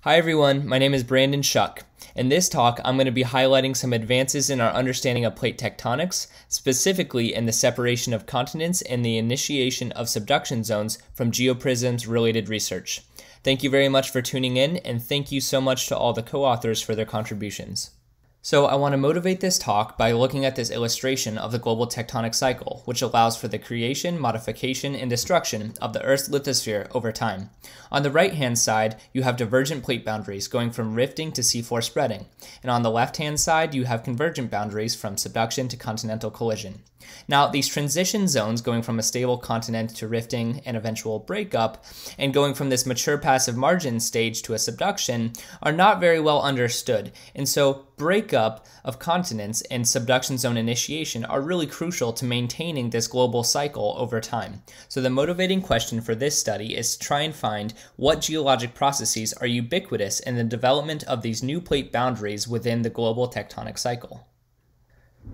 Hi everyone, my name is Brandon Shuck. In this talk, I'm going to be highlighting some advances in our understanding of plate tectonics, specifically in the separation of continents and the initiation of subduction zones from GeoPRISMS related research. Thank you very much for tuning in, and thank you so much to all the co-authors for their contributions. So I want to motivate this talk by looking at this illustration of the global tectonic cycle, which allows for the creation, modification, and destruction of the Earth's lithosphere over time. On the right-hand side, you have divergent plate boundaries going from rifting to seafloor spreading, and on the left-hand side, you have convergent boundaries from subduction to continental collision. Now, these transition zones going from a stable continent to rifting and eventual breakup, and going from this mature passive margin stage to a subduction, are not very well understood, and so breakup of continents and subduction zone initiation are really crucial to maintaining this global cycle over time. So the motivating question for this study is to try and find what geologic processes are ubiquitous in the development of these new plate boundaries within the global tectonic cycle.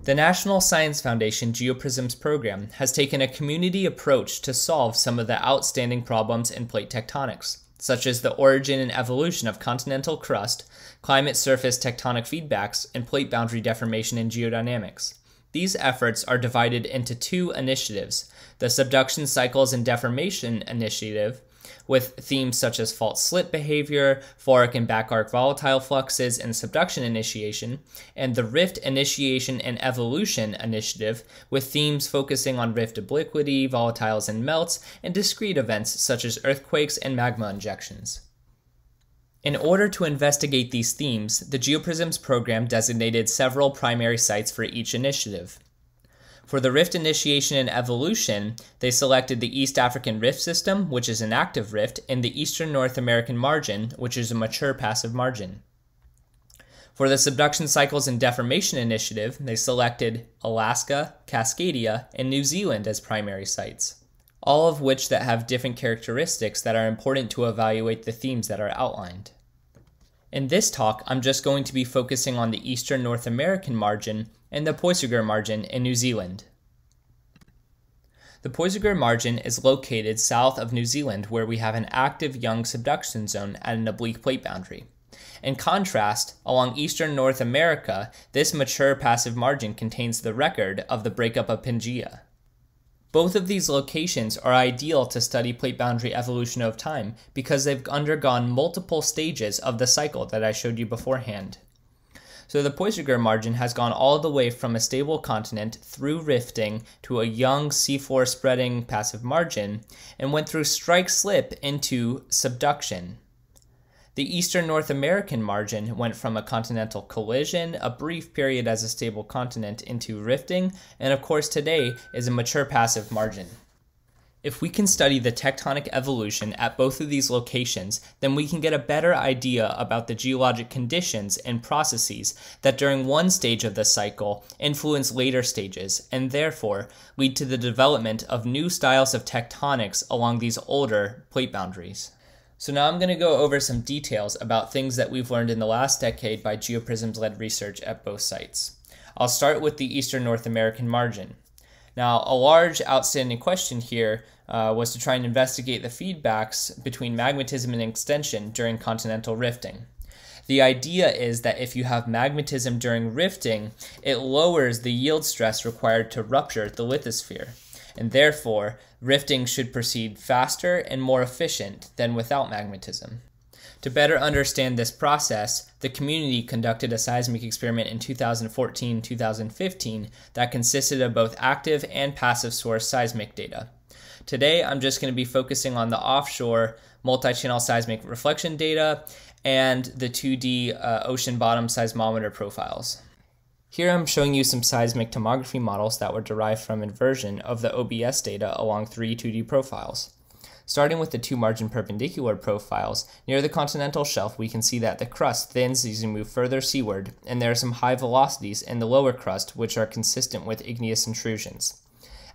The National Science Foundation GeoPRISMS program has taken a community approach to solve some of the outstanding problems in plate tectonics, such as the origin and evolution of continental crust, climate surface tectonic feedbacks, and plate boundary deformation in geodynamics. These efforts are divided into two initiatives: the Subduction Cycles and Deformation initiative, with themes such as fault slip behavior, fork and back arc volatile fluxes, and subduction initiation, and the Rift Initiation and Evolution initiative, with themes focusing on rift obliquity, volatiles and melts, and discrete events such as earthquakes and magma injections. In order to investigate these themes, the GeoPRISMS program designated several primary sites for each initiative. For the Rift Initiation and Evolution, they selected the East African Rift System, which is an active rift, and the Eastern North American Margin, which is a mature passive margin. For the Subduction Cycles and Deformation initiative, they selected Alaska, Cascadia, and New Zealand as primary sites, all of which that have different characteristics that are important to evaluate the themes that are outlined. In this talk, I'm just going to be focusing on the Eastern North American Margin and the Poiseuille Margin in New Zealand. The Poiseuille Margin is located south of New Zealand, where we have an active young subduction zone at an oblique plate boundary. In contrast, along eastern North America, this mature passive margin contains the record of the breakup of Pangaea. Both of these locations are ideal to study plate boundary evolution over time because they've undergone multiple stages of the cycle that I showed you beforehand. So the Poiseuille Margin has gone all the way from a stable continent through rifting to a young seafloor spreading passive margin and went through strike-slip into subduction. The Eastern North American Margin went from a continental collision, a brief period as a stable continent, into rifting, and of course today is a mature passive margin. If we can study the tectonic evolution at both of these locations, then we can get a better idea about the geologic conditions and processes that during one stage of the cycle influence later stages, and therefore lead to the development of new styles of tectonics along these older plate boundaries. So now I'm going to go over some details about things that we've learned in the last decade by GeoPRISMS-led research at both sites. I'll start with the Eastern North American Margin. Now, a large outstanding question here was to try and investigate the feedbacks between magmatism and extension during continental rifting. The idea is that if you have magmatism during rifting, it lowers the yield stress required to rupture the lithosphere, and therefore rifting should proceed faster and more efficient than without magmatism. To better understand this process, the community conducted a seismic experiment in 2014-2015 that consisted of both active and passive source seismic data. Today, I'm just going to be focusing on the offshore multi-channel seismic reflection data and the 2D ocean bottom seismometer profiles. Here I'm showing you some seismic tomography models that were derived from inversion of the OBS data along three 2D profiles. Starting with the two margin perpendicular profiles, near the continental shelf we can see that the crust thins as you move further seaward, and there are some high velocities in the lower crust which are consistent with igneous intrusions.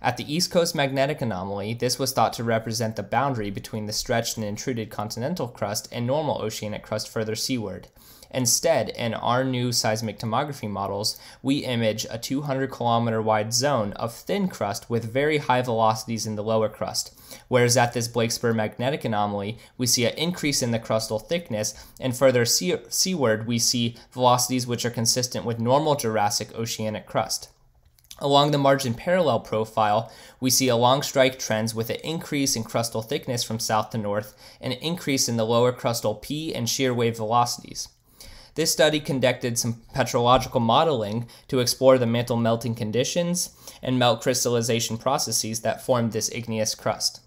At the East Coast magnetic anomaly, this was thought to represent the boundary between the stretched and intruded continental crust and normal oceanic crust further seaward. Instead, in our new seismic tomography models, we image a 200-kilometer wide zone of thin crust with very high velocities in the lower crust, whereas at this Blake-Spur magnetic anomaly, we see an increase in the crustal thickness, and further seaward, we see velocities which are consistent with normal Jurassic oceanic crust. Along the margin parallel profile, we see along strike trends with an increase in crustal thickness from south to north and an increase in the lower crustal P and shear wave velocities. This study conducted some petrological modeling to explore the mantle melting conditions and melt crystallization processes that formed this igneous crust.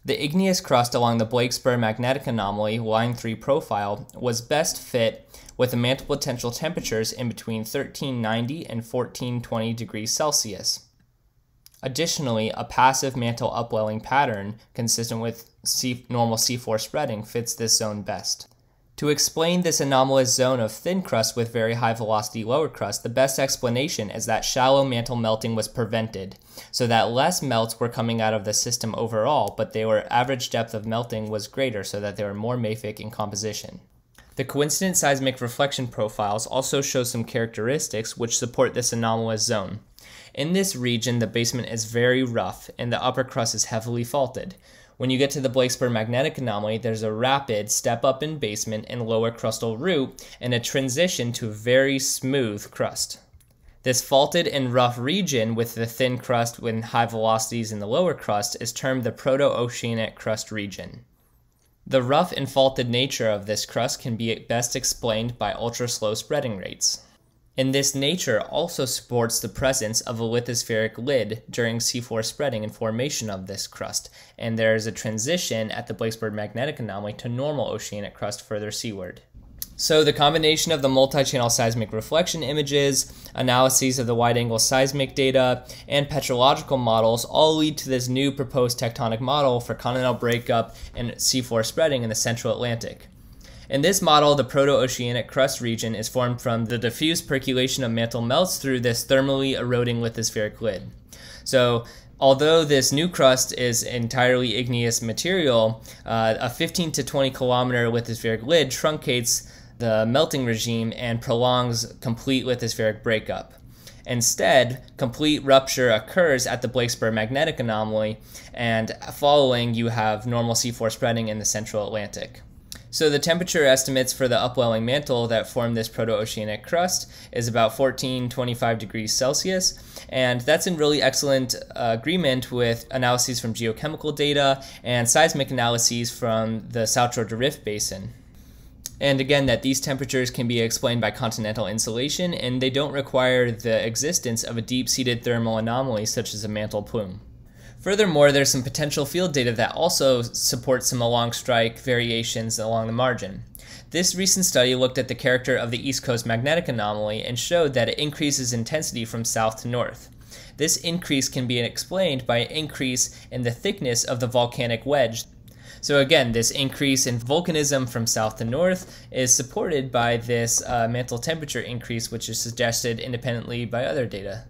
The igneous crust along the Blake-Spur magnetic anomaly line 3 profile was best fit with the mantle potential temperatures in between 1390 and 1420 degrees Celsius. Additionally, a passive mantle upwelling pattern consistent with normal seafloor spreading fits this zone best. To explain this anomalous zone of thin crust with very high velocity lower crust, the best explanation is that shallow mantle melting was prevented, so that less melts were coming out of the system overall, but their average depth of melting was greater so that they were more mafic in composition. The coincident seismic reflection profiles also show some characteristics which support this anomalous zone. In this region, the basement is very rough and the upper crust is heavily faulted. When you get to the Blake-Spur magnetic anomaly, there's a rapid step up in basement and lower crustal root and a transition to a very smooth crust. This faulted and rough region with the thin crust with high velocities in the lower crust is termed the proto-oceanic crust region. The rough and faulted nature of this crust can be best explained by ultra-slow spreading rates. And this nature also supports the presence of a lithospheric lid during seafloor spreading and formation of this crust, and there is a transition at the Blake-Spur magnetic anomaly to normal oceanic crust further seaward. So the combination of the multi-channel seismic reflection images, analyses of the wide-angle seismic data, and petrological models all lead to this new proposed tectonic model for continental breakup and seafloor spreading in the central Atlantic. In this model, the proto-oceanic crust region is formed from the diffuse percolation of mantle melts through this thermally eroding lithospheric lid. So, although this new crust is entirely igneous material, a 15 to 20 kilometer lithospheric lid truncates the melting regime and prolongs complete lithospheric breakup. Instead, complete rupture occurs at the Blake-Spur magnetic anomaly, and following, you have normal seafloor spreading in the central Atlantic. So the temperature estimates for the upwelling mantle that form this proto-oceanic crust is about 1425 degrees Celsius, and that's in really excellent agreement with analyses from geochemical data and seismic analyses from the South Georgia Rift Basin. And again, that these temperatures can be explained by continental insulation, and they don't require the existence of a deep-seated thermal anomaly such as a mantle plume. Furthermore, there's some potential field data that also supports some along strike variations along the margin. This recent study looked at the character of the East Coast magnetic anomaly and showed that it increases intensity from south to north. This increase can be explained by an increase in the thickness of the volcanic wedge. So again, this increase in volcanism from south to north is supported by this mantle temperature increase, which is suggested independently by other data.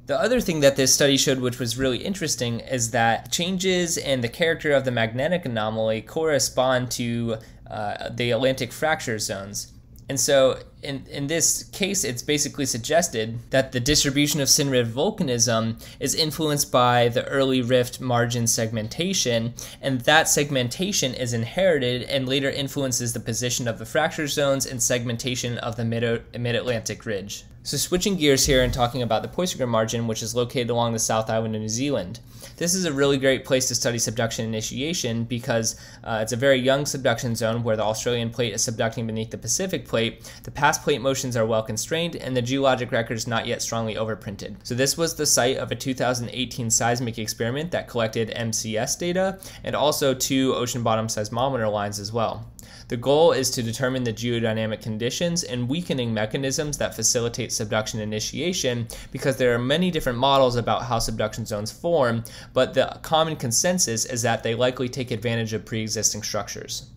The other thing that this study showed, which was really interesting, is that changes in the character of the magnetic anomaly correspond to the Atlantic fracture zones. And so in this case, it's basically suggested that the distribution of syn-rift volcanism is influenced by the early rift margin segmentation, and that segmentation is inherited and later influences the position of the fracture zones and segmentation of the mid-Atlantic ridge. So switching gears here and talking about the Poiseuille margin, which is located along the South Island of New Zealand. This is a really great place to study subduction initiation because it's a very young subduction zone where the Australian plate is subducting beneath the Pacific plate, the past plate motions are well constrained, and the geologic record is not yet strongly overprinted. So this was the site of a 2018 seismic experiment that collected MCS data and also 2 ocean bottom seismometer lines as well. The goal is to determine the geodynamic conditions and weakening mechanisms that facilitate subduction initiation, because there are many different models about how subduction zones form, but the common consensus is that they likely take advantage of pre-existing structures.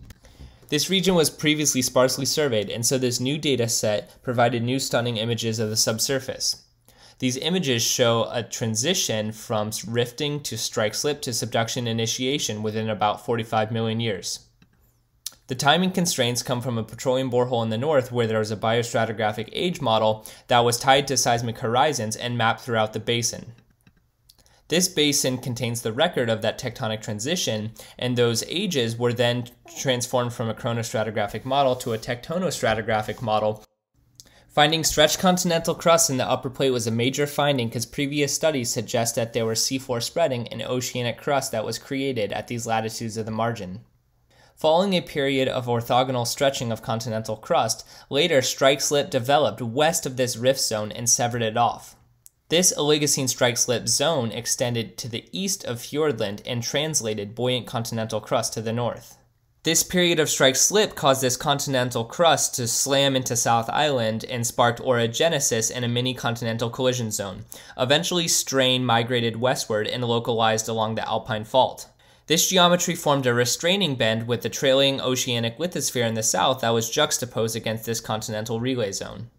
This region was previously sparsely surveyed, and so this new data set provided new stunning images of the subsurface. These images show a transition from rifting to strike-slip to subduction initiation within about 45 million years. The timing constraints come from a petroleum borehole in the north where there was a biostratigraphic age model that was tied to seismic horizons and mapped throughout the basin. This basin contains the record of that tectonic transition, and those ages were then transformed from a chronostratigraphic model to a tectonostratigraphic model. Finding stretched continental crust in the upper plate was a major finding because previous studies suggest that there was seafloor spreading and oceanic crust that was created at these latitudes of the margin. Following a period of orthogonal stretching of continental crust, later strike-slip developed west of this rift zone and severed it off. This Oligocene strike-slip zone extended to the east of Fiordland and translated buoyant continental crust to the north. This period of strike-slip caused this continental crust to slam into South Island and sparked orogenesis in a mini-continental collision zone. Eventually, strain migrated westward and localized along the Alpine Fault. This geometry formed a restraining bend with the trailing oceanic lithosphere in the south that was juxtaposed against this continental relay zone.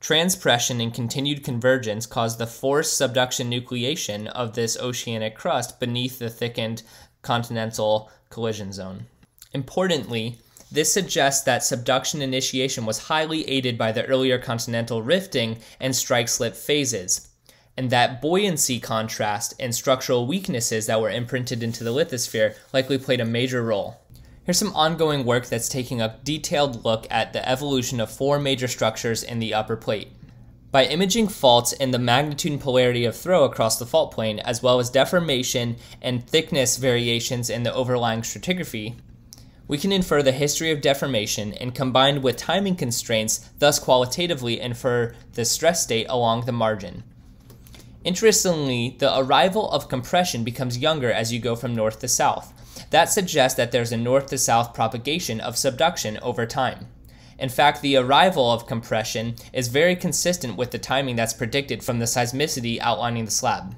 Transpression and continued convergence caused the forced subduction nucleation of this oceanic crust beneath the thickened continental collision zone. Importantly, this suggests that subduction initiation was highly aided by the earlier continental rifting and strike-slip phases, and that buoyancy contrast and structural weaknesses that were imprinted into the lithosphere likely played a major role. Here's some ongoing work that's taking a detailed look at the evolution of 4 major structures in the upper plate. By imaging faults and the magnitude and polarity of throw across the fault plane, as well as deformation and thickness variations in the overlying stratigraphy, we can infer the history of deformation and, combined with timing constraints, thus qualitatively infer the stress state along the margin. Interestingly, the arrival of compression becomes younger as you go from north to south. That suggests that there's a north to south propagation of subduction over time. In fact, the arrival of compression is very consistent with the timing that's predicted from the seismicity outlining the slab.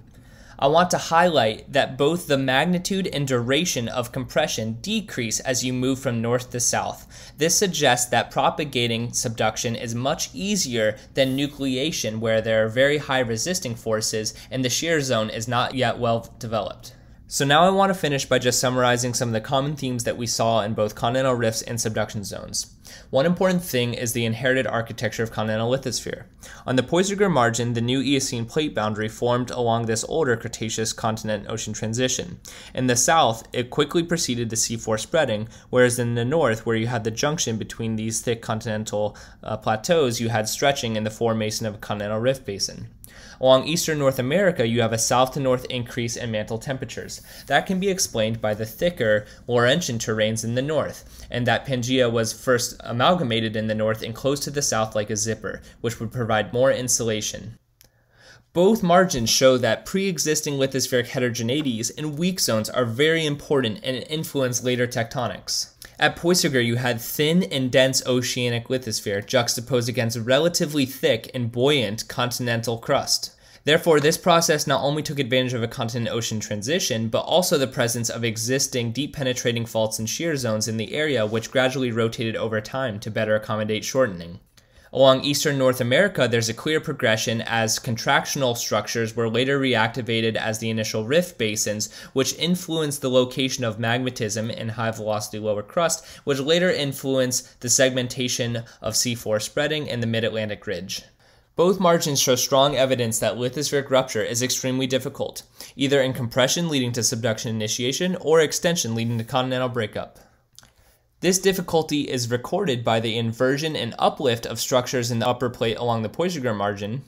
I want to highlight that both the magnitude and duration of compression decrease as you move from north to south. This suggests that propagating subduction is much easier than nucleation, where there are very high resisting forces and the shear zone is not yet well developed. So now I want to finish by just summarizing some of the common themes that we saw in both continental rifts and subduction zones. One important thing is the inherited architecture of continental lithosphere. On the Poiseuille margin, the new Eocene plate boundary formed along this older Cretaceous continent-ocean transition. In the south, it quickly preceded the seafloor spreading, whereas in the north, where you had the junction between these thick continental plateaus, you had stretching in the formation of a continental rift basin. Along eastern North America, you have a south to north increase in mantle temperatures. That can be explained by the thicker Laurentian terrains in the north, and that Pangea was first amalgamated in the north and close to the south like a zipper, which would provide more insulation. Both margins show that pre-existing lithospheric heterogeneities and weak zones are very important and influence later tectonics. At Poiseuille, you had thin and dense oceanic lithosphere juxtaposed against relatively thick and buoyant continental crust. Therefore, this process not only took advantage of a continent-ocean transition, but also the presence of existing deep-penetrating faults and shear zones in the area, which gradually rotated over time to better accommodate shortening. Along eastern North America, there's a clear progression as contractional structures were later reactivated as the initial rift basins, which influenced the location of magmatism in high-velocity lower crust, which later influenced the segmentation of seafloor spreading in the mid-Atlantic ridge. Both margins show strong evidence that lithospheric rupture is extremely difficult, either in compression leading to subduction initiation or extension leading to continental breakup. This difficulty is recorded by the inversion and uplift of structures in the upper plate along the Poiseuille margin,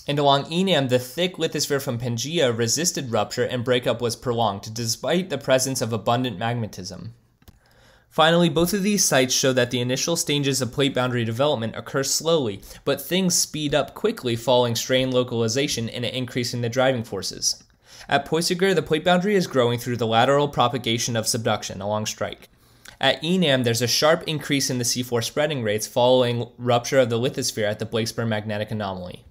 and along Enam, the thick lithosphere from Pangea resisted rupture and breakup was prolonged, despite the presence of abundant magmatism. Finally, both of these sites show that the initial stages of plate boundary development occur slowly, but things speed up quickly following strain localization and an increase in the driving forces. At Poiseuille, the plate boundary is growing through the lateral propagation of subduction along strike. At Enam, there's a sharp increase in the seafloor spreading rates following rupture of the lithosphere at the Blakesberg magnetic anomaly.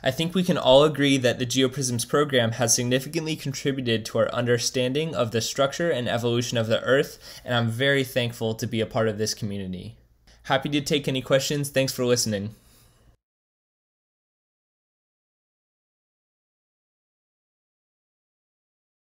I think we can all agree that the GeoPRISMS program has significantly contributed to our understanding of the structure and evolution of the Earth, and I'm very thankful to be a part of this community. Happy to take any questions. Thanks for listening.